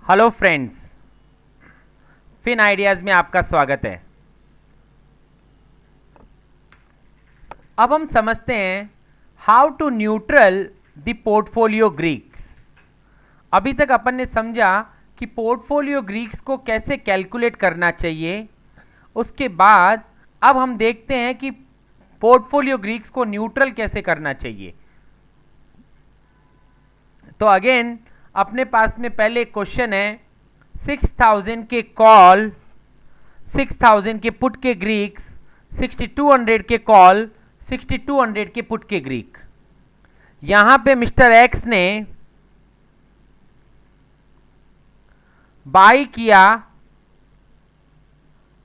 Hello friends, fin ideas में आपका स्वागत है। अब हम समझते हैं how to neutral the portfolio greeks. अभी तक अपन ने समझा कि पोर्टफोलियो ग्रीक्स को कैसे कैलकुलेट करना चाहिए। उसके बाद अब हम देखते हैं कि पोर्टफोलियो ग्रीक्स को न्यूट्रल कैसे करना चाहिए। तो अगेन अपने पास में पहले क्वेश्चन है 6000 के कॉल, 6000 के पुट के ग्रीक्स, 6200 के कॉल, 6200 के पुट के ग्रीक। यहां पे मिस्टर एक्स ने बाई किया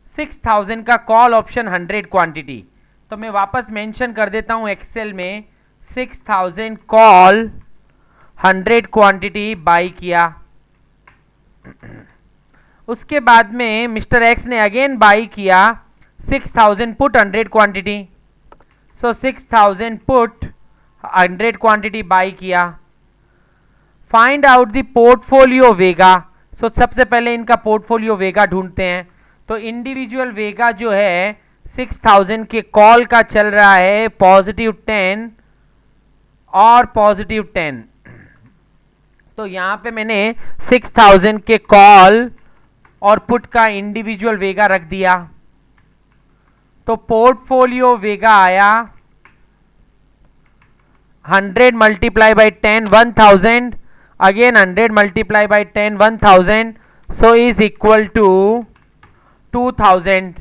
6000 का कॉल ऑप्शन 100 क्वांटिटी। तो मैं वापस मेंशन कर देता हूं एक्सेल में 6000 कॉल 100 क्वांटिटी बाई किया। उसके बाद में मिस्टर एक्स ने अगेन बाई किया 6000 put 100 quantity. So 6000 put 100 quantity by किया। फाइंड आउट द पोर्टफोलियो वेगा। सो सबसे पहले इनका पोर्टफोलियो वेगा ढूंढते हैं। तो इंडिविजुअल वेगा जो है 6000 के कॉल का चल रहा है +10 और +10। तो यहां पे मैंने 6000 के कॉल और पुट का इंडिविजुअल वेगा रख दिया। तो पोर्टफोलियो वेगा आया 100 multiply by 10 1000, again 100 multiply by 10 1000, so is equal to 2000।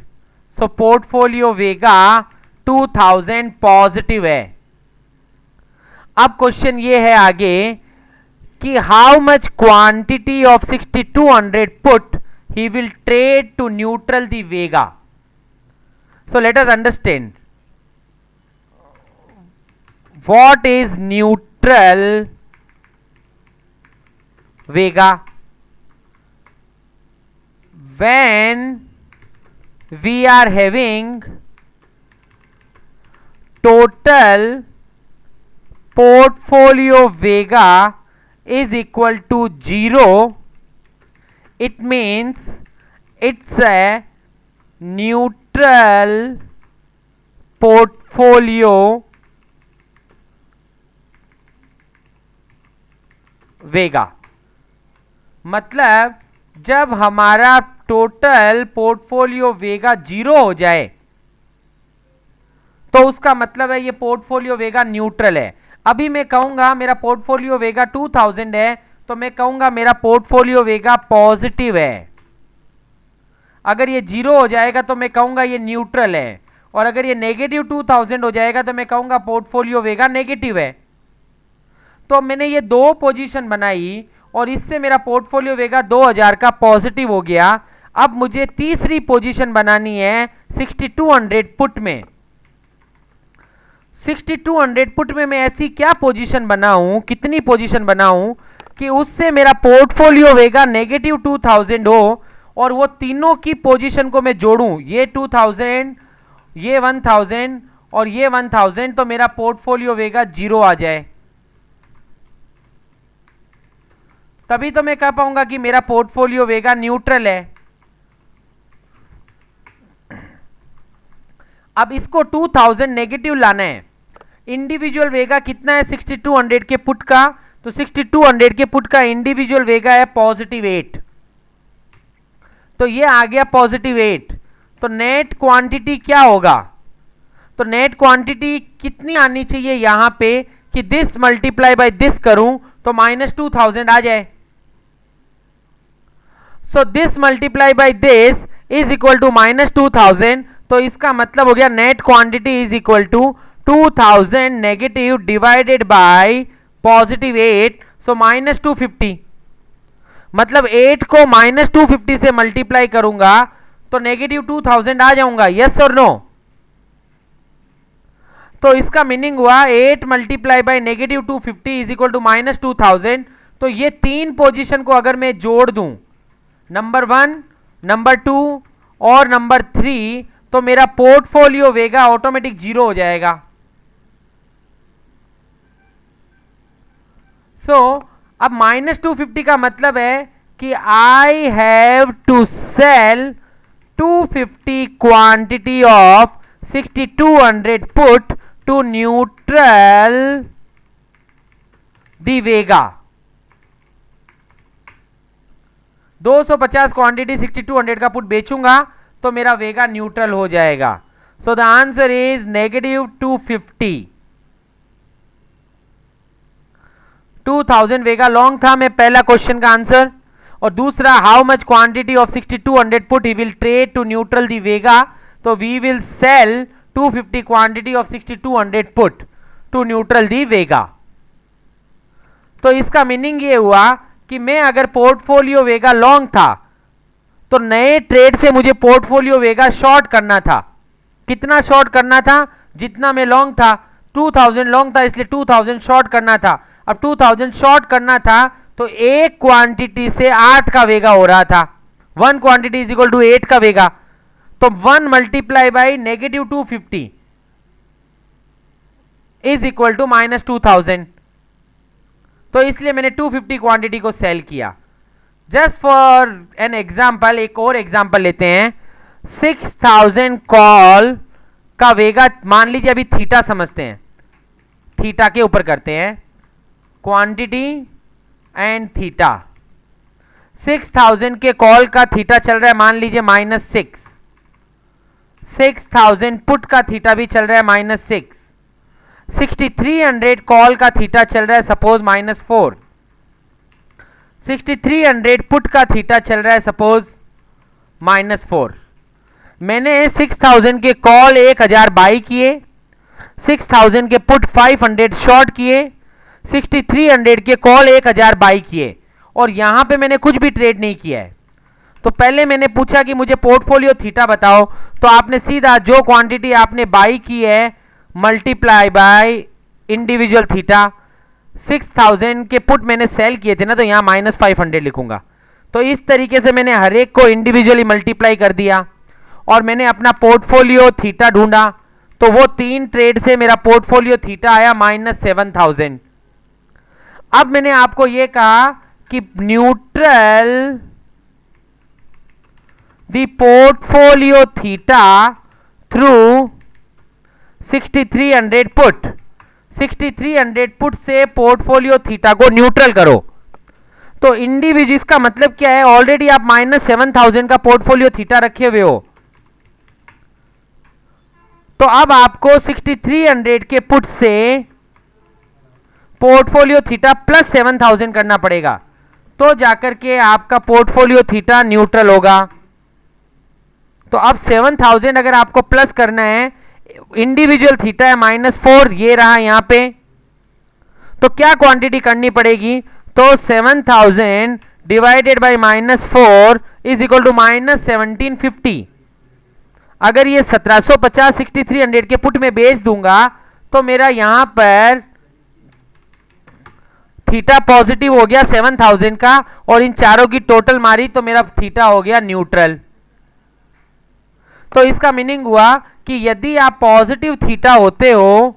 So portfolio vega 2000 positive है। अब क्वेश्चन ये है आगे कि how much quantity of 6200 put he will trade to neutral the vega. So let us understand what is neutral vega. When we are having total portfolio vega is equal to 0, it means it's a neutral portfolio वेगा। मतलब जब हमारा total portfolio वेगा 0 हो जाए तो उसका मतलब है ये पोर्टफोलियो वेगा न्यूट्रल है। अभी मैं कहूंगा मेरा पोर्टफोलियो वेगा 2000 है तो मैं कहूंगा मेरा पोर्टफोलियो वेगा पॉजिटिव है। अगर ये 0 हो जाएगा तो मैं कहूंगा ये न्यूट्रल है, और अगर ये नेगेटिव 2000 हो जाएगा तो मैं कहूंगा पोर्टफोलियो वेगा नेगेटिव है। तो मैंने ये दो पोजीशन बनाई और इससे मेरा पोर्टफोलियो वेगा 2000 का पॉजिटिव हो गया। अब मुझे तीसरी पोजीशन बनानी है 6200 पुट में। 6200 पुट में मैं ऐसी क्या पोजीशन बनाऊं, कितनी पोजीशन बनाऊं कि उससे मेरा पोर्टफोलियो वेगा नेगेटिव 2000 हो और वो तीनों की पोजीशन को मैं जोड़ूं, ये 2000, ये 1000 और ये 1000, तो मेरा पोर्टफोलियो वेगा 0 आ जाए। तभी तो मैं कह पाऊंगा कि मेरा पोर्टफोलियो वेगा न्यूट्रल है। अब इसको 2000 नेगेटिव लाना है। इंडिविजुअल वेगा कितना है 6200 के पुट का, तो 6200 के पुट का इंडिविजुअल वेगा है +8। तो ये आ गया +8। तो नेट क्वांटिटी क्या होगा, तो नेट क्वांटिटी कितनी आनी चाहिए यहां पे कि दिस मल्टीप्लाई बाय दिस करूं तो -2000 आ जाए। So this multiply by this is equal to -2000। तो इसका मतलब हो गया net quantity is equal to 2000 negative divided by +8, so -250। मतलब 8 को -250 से मल्टीप्लाई करूंगा तो नेगेटिव 2000 आ जाऊंगा। यस और नो? तो इसका मीनिंग हुआ 8 multiply by negative 250 is equal to -2000। तो ये तीन पोजीशन को अगर मैं जोड़ दूं, नंबर 1, नंबर 2 और नंबर 3, तो मेरा पोर्टफोलियो वेगा ऑटोमेटिक 0 हो जाएगा। सो अब -250 का मतलब है कि I have to sell 250 quantity of 6200 put to neutral the vega. 250 quantity 6200 का पुट बेचूंगा तो मेरा वेगा न्यूट्रल हो जाएगा। So the answer is -250। 2000 vega long था मैं पहला क्वेश्चन का आंसर, और दूसरा how much quantity of 6200 put he will trade to neutral the vega, तो we will sell 250 quantity of 6200 put to neutral the vega. तो इसका मीनिंग ये हुआ कि मैं अगर पोर्टफोलियो वेगा लॉन्ग था तो नए ट्रेड से मुझे पोर्टफोलियो वेगा शॉर्ट करना था। कितना शॉर्ट करना था? जितना मैं लॉन्ग था, 2000 लॉन्ग था इसलिए 2000 शॉर्ट करना था। अब 2000 शॉर्ट करना था तो एक क्वांटिटी से 8 का वेगा हो रहा था। 1 क्वांटिटी इज इक्वल टू 8 का वेगा, तो 1 multiply by -250 is equal to -2000। तो इसलिए मैंने 250 क्वांटिटी को सेल किया। जस्ट फॉर एन एग्जाम्पल, एक और एग्जाम्पल लेते हैं। 6000 कॉल का वेगा, मान लीजिए अभी थीटा समझते हैं, थीटा के ऊपर करते हैं, क्वांटिटी एंड थीटा। 6000 के कॉल का थीटा चल रहा है मान लीजिए -6, 6000 पुट का थीटा भी चल रहा है -6, 6300 कॉल का थीटा चल रहा है सपोज -4, 6300 पुट का थीटा चल रहा है सपोज -4। मैंने 6000 के कॉल 1000 बाई किए, 6000 के पुट 500 शॉर्ट किए, 6300 के कॉल 1000 बाई किए, और यहां पे मैंने कुछ भी ट्रेड नहीं किया है। तो पहले मैंने पूछा कि मुझे पोर्टफोलियो थीटा बताओ, तो आपने सीधा जो क्वांटिटी आपने बाई की है मल्टीप्लाई बाय इंडिविजुअल थीटा। 6000 के पुट मैंने सेल किए थे ना, तो यहां -500 लिखूंगा। तो इस तरीके से मैंने हर एक को इंडिविजुअली मल्टीप्लाई कर दिया और मैंने अपना पोर्टफोलियो थीटा ढूंढा। तो वो 3 ट्रेड से मेरा पोर्टफोलियो थीटा आया -7000। अब मैंने आपको ये कहा कि neutral the portfolio theta through 6300 put, 6300 put से पोर्टफोलियो थीटा को न्यूट्रल करो। तो इंडिविजुअल, इसका मतलब क्या है, ऑलरेडी आप -7000 का पोर्टफोलियो थीटा रखे हुए हो, तो अब आपको 6300 के पुट से पोर्टफोलियो थीटा +7000 करना पड़ेगा, तो जाकर के आपका पोर्टफोलियो थीटा न्यूट्रल होगा। तो अब 7000 अगर आपको प्लस करना है, इंडिविजुअल थीटा है -4, ये रहा यहां पे, तो क्या क्वांटिटी करनी पड़ेगी? तो 7000 divided by -4 is equal to -1750। अगर ये 1750 6300 के पुट में बेच दूंगा तो मेरा यहां पर थीटा पॉजिटिव हो गया 7000 का, और इन चारों की टोटल मारी तो मेरा थीटा हो गया न्यूट्रल। तो इसका मीनिंग हुआ कि यदि आप पॉजिटिव थीटा होते हो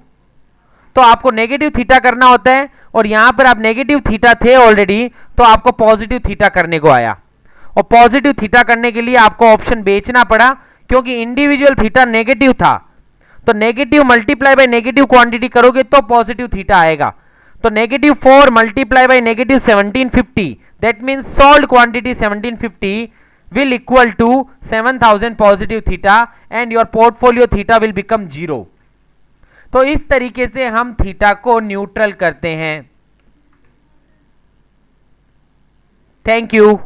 तो आपको नेगेटिव थीटा करना होता है, और यहां पर आप नेगेटिव थीटा थे ऑलरेडी, तो आपको पॉजिटिव थीटा करने को आया। और पॉजिटिव थीटा करने के लिए आपको ऑप्शन बेचना पड़ा, क्योंकि इंडिविजुअल थीटा नेगेटिव था। तो negative multiply by negative quantity करोगे तो पॉजिटिव थीटा आएगा। तो -4 multiply by -1750, that means sold quantity 1750 will equal to 7000 positive theta and your portfolio theta will become 0। तो इस तरीके से हम थीटा को न्यूट्रल करते हैं। Thank you.